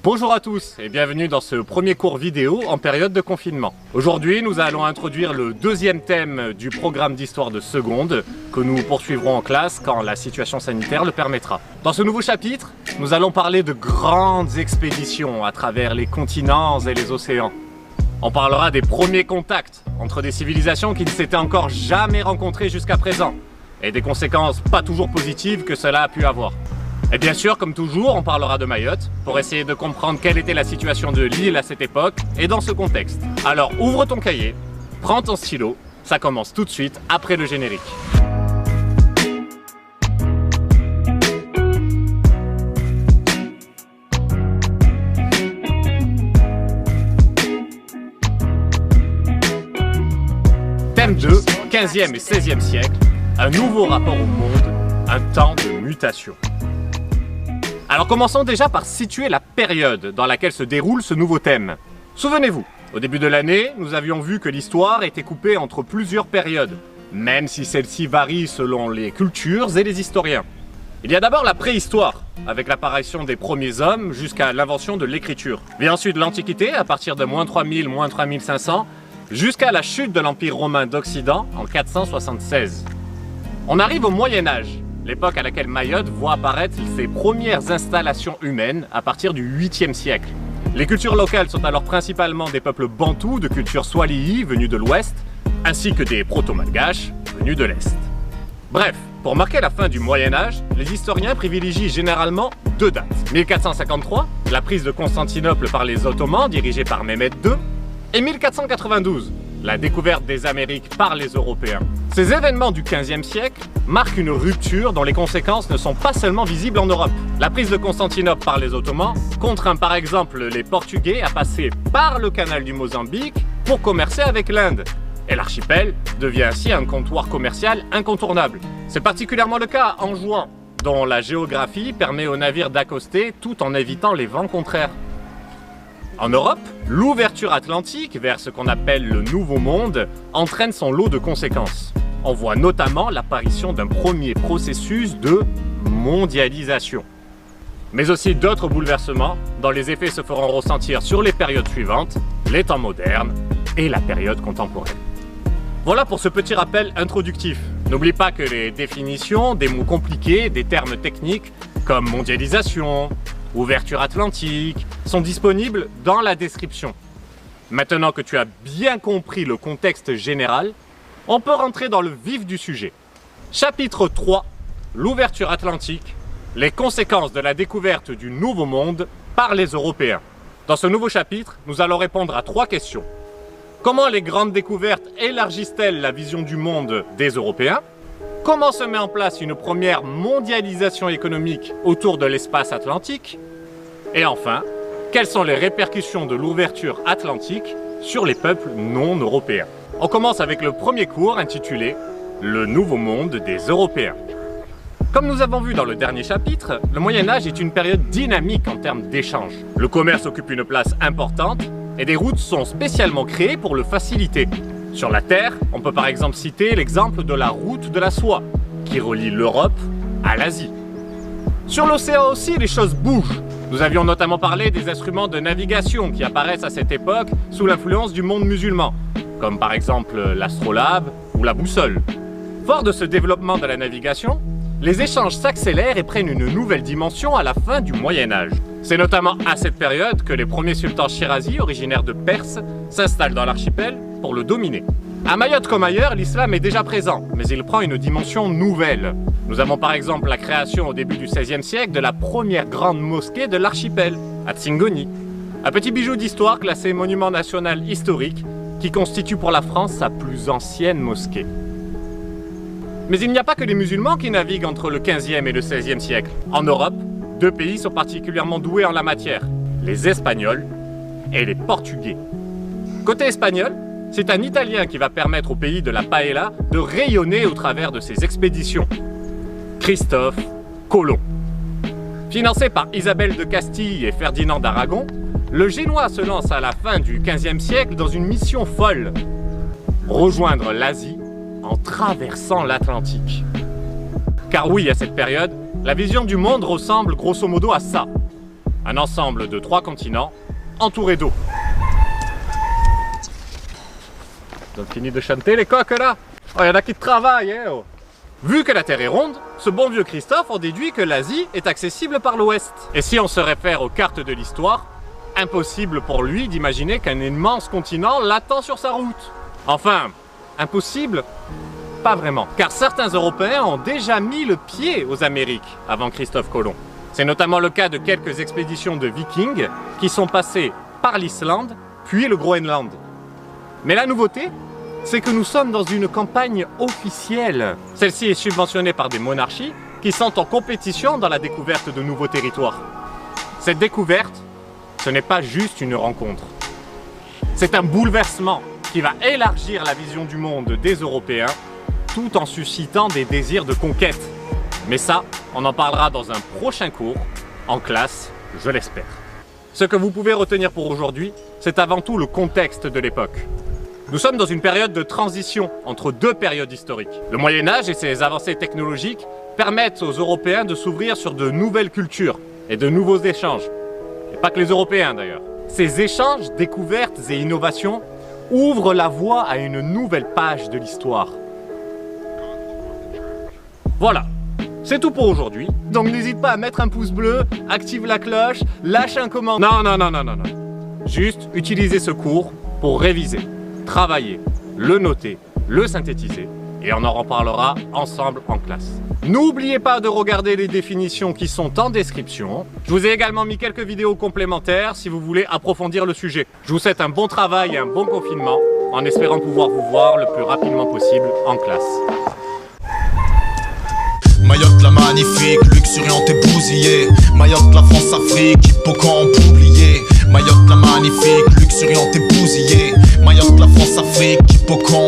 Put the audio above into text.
Bonjour à tous et bienvenue dans ce premier cours vidéo en période de confinement. Aujourd'hui, nous allons introduire le deuxième thème du programme d'histoire de seconde que nous poursuivrons en classe quand la situation sanitaire le permettra. Dans ce nouveau chapitre, nous allons parler de grandes expéditions à travers les continents et les océans. On parlera des premiers contacts entre des civilisations qui ne s'étaient encore jamais rencontrées jusqu'à présent et des conséquences pas toujours positives que cela a pu avoir. Et bien sûr, comme toujours, on parlera de Mayotte pour essayer de comprendre quelle était la situation de l'île à cette époque et dans ce contexte. Alors ouvre ton cahier, prends ton stylo, ça commence tout de suite après le générique. Thème 2, 15e et 16e siècle, un nouveau rapport au monde, un temps de mutation. Alors commençons déjà par situer la période dans laquelle se déroule ce nouveau thème. Souvenez-vous, au début de l'année, nous avions vu que l'histoire était coupée entre plusieurs périodes, même si celle-ci varie selon les cultures et les historiens. Il y a d'abord la préhistoire, avec l'apparition des premiers hommes jusqu'à l'invention de l'écriture. Vient ensuite l'Antiquité, à partir de -3000, -3500, jusqu'à la chute de l'Empire romain d'Occident en 476. On arrive au Moyen-Âge, l'époque à laquelle Mayotte voit apparaître ses premières installations humaines à partir du 8e siècle. Les cultures locales sont alors principalement des peuples bantous de culture swahili venus de l'ouest, ainsi que des proto-malgaches venus de l'est. Bref, pour marquer la fin du Moyen-Âge, les historiens privilégient généralement deux dates. 1453, la prise de Constantinople par les Ottomans dirigés par Mehmed II, et 1492, la découverte des Amériques par les Européens. Ces événements du XVe siècle marquent une rupture dont les conséquences ne sont pas seulement visibles en Europe. La prise de Constantinople par les Ottomans contraint par exemple les Portugais à passer par le canal du Mozambique pour commercer avec l'Inde. Et l'archipel devient ainsi un comptoir commercial incontournable. C'est particulièrement le cas en juin, dont la géographie permet aux navires d'accoster tout en évitant les vents contraires. En Europe, l'ouverture atlantique vers ce qu'on appelle le Nouveau Monde entraîne son lot de conséquences. On voit notamment l'apparition d'un premier processus de mondialisation. Mais aussi d'autres bouleversements dont les effets se feront ressentir sur les périodes suivantes, les temps modernes et la période contemporaine. Voilà pour ce petit rappel introductif. N'oublie pas que les définitions des mots compliqués, des termes techniques comme mondialisation, ouverture atlantique, sont disponibles dans la description. Maintenant que tu as bien compris le contexte général, on peut rentrer dans le vif du sujet. Chapitre 3, l'ouverture atlantique, les conséquences de la découverte du Nouveau Monde par les Européens. Dans ce nouveau chapitre, nous allons répondre à 3 questions. Comment les grandes découvertes élargissent-elles la vision du monde des Européens ? Comment se met en place une première mondialisation économique autour de l'espace atlantique? Et enfin, quelles sont les répercussions de l'ouverture atlantique sur les peuples non européens? On commence avec le premier cours intitulé « Le Nouveau Monde des Européens ». Comme nous avons vu dans le dernier chapitre, le Moyen-Âge est une période dynamique en termes d'échanges. Le commerce occupe une place importante et des routes sont spécialement créées pour le faciliter. Sur la Terre, on peut par exemple citer l'exemple de la route de la soie, qui relie l'Europe à l'Asie. Sur l'océan aussi, les choses bougent. Nous avions notamment parlé des instruments de navigation qui apparaissent à cette époque sous l'influence du monde musulman, comme par exemple l'astrolabe ou la boussole. Fort de ce développement de la navigation, les échanges s'accélèrent et prennent une nouvelle dimension à la fin du Moyen-Âge. C'est notamment à cette période que les premiers sultans Shirazi, originaires de Perse, s'installent dans l'archipel pour le dominer. À Mayotte comme ailleurs, l'islam est déjà présent, mais il prend une dimension nouvelle. Nous avons par exemple la création au début du XVIe siècle de la première grande mosquée de l'archipel, à Tsingoni. Un petit bijou d'histoire classé monument national historique qui constitue pour la France sa plus ancienne mosquée. Mais il n'y a pas que les musulmans qui naviguent entre le XVe et le XVIe siècle. En Europe, 2 pays sont particulièrement doués en la matière, les Espagnols et les Portugais. Côté espagnol, c'est un Italien qui va permettre au pays de la paella de rayonner au travers de ses expéditions. Christophe Colomb. Financé par Isabelle de Castille et Ferdinand d'Aragon, le Génois se lance à la fin du XVe siècle dans une mission folle. Rejoindre l'Asie en traversant l'Atlantique. Car oui, à cette période, la vision du monde ressemble grosso modo à ça. un ensemble de 3 continents entourés d'eau. Ils ont fini de chanter les coqs là? Oh, y en a qui travaillent, hein oh. Vu que la Terre est ronde, ce bon vieux Christophe en déduit que l'Asie est accessible par l'ouest. Et si on se réfère aux cartes de l'histoire, impossible pour lui d'imaginer qu'un immense continent l'attend sur sa route. Enfin, impossible? Pas vraiment, car certains Européens ont déjà mis le pied aux Amériques avant Christophe Colomb. C'est notamment le cas de quelques expéditions de Vikings qui sont passées par l'Islande, puis le Groenland. Mais la nouveauté, c'est que nous sommes dans une campagne officielle. Celle-ci est subventionnée par des monarchies qui sont en compétition dans la découverte de nouveaux territoires. Cette découverte, ce n'est pas juste une rencontre. C'est un bouleversement qui va élargir la vision du monde des Européens tout en suscitant des désirs de conquête. Mais ça, on en parlera dans un prochain cours, en classe, je l'espère. Ce que vous pouvez retenir pour aujourd'hui, c'est avant tout le contexte de l'époque. Nous sommes dans une période de transition entre 2 périodes historiques. Le Moyen-Âge et ses avancées technologiques permettent aux Européens de s'ouvrir sur de nouvelles cultures et de nouveaux échanges. Et pas que les Européens d'ailleurs. Ces échanges, découvertes et innovations ouvrent la voie à une nouvelle page de l'histoire. Voilà, c'est tout pour aujourd'hui. Donc n'hésite pas à mettre un pouce bleu, active la cloche, lâche un commentaire. Non. Juste utiliser ce cours pour réviser, travailler, le noter, le synthétiser et on en reparlera ensemble en classe. N'oubliez pas de regarder les définitions qui sont en description. Je vous ai également mis quelques vidéos complémentaires si vous voulez approfondir le sujet. Je vous souhaite un bon travail et un bon confinement en espérant pouvoir vous voir le plus rapidement possible en classe. Mayotte la magnifique, luxuriante et bousillée. Mayotte la France-Afrique, hippocampe oublié. Mayotte la magnifique, luxuriante et bousillée. Mayotte la France-Afrique, hippocampe